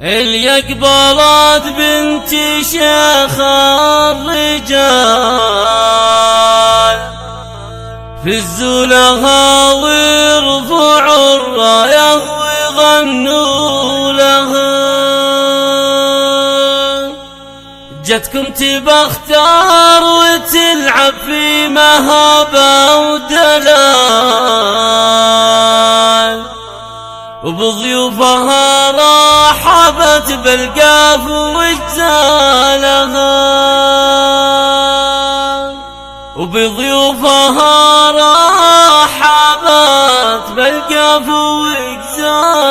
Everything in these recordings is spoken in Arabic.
اللي قبلت بنت شيخ الرجال فزوا لها ويرفعوا الرايه ويغنوا لها. جتكم تبختار وتلعب في مهابة ودلال وبضيوفها رحبت بالقاف وجزالها وبضيوفها رحبت بالقاف وجزالها.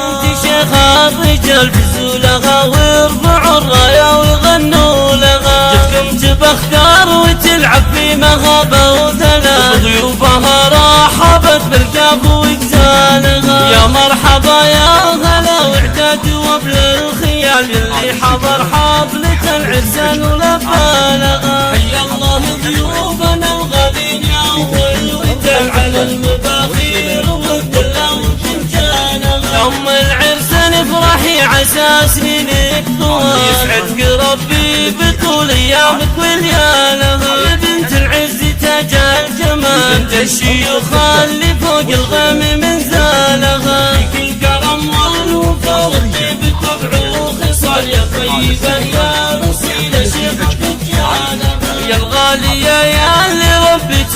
انت شيخ الرجال فزوا لها ويرفعوا الرايه ويغنوا لها. جتكم تبختار وتلعب في مهابة ودلال وضيوفها رحبت بالقاف وجزالها. يا مرحبا يا هلا وعداد وابل الخيال اللي حضر حفلة العرسان ولبالها. حيا الله ضيوفنا الغالين يا اول ودل على المباخير والدلة وفنجانها. ام العرسان افرحي عسى سنينك طوال يسعدك ربي بطول ايامك وليالها. يا بنت العز تاج الجمال بنت الشيوخ اللي فوق الغم من زالها. فيك الكرم والوفا والطيب الطبع وخصال يا طيبة يا رصيلة شيخك جانها. يا الغالية يا اللي ربك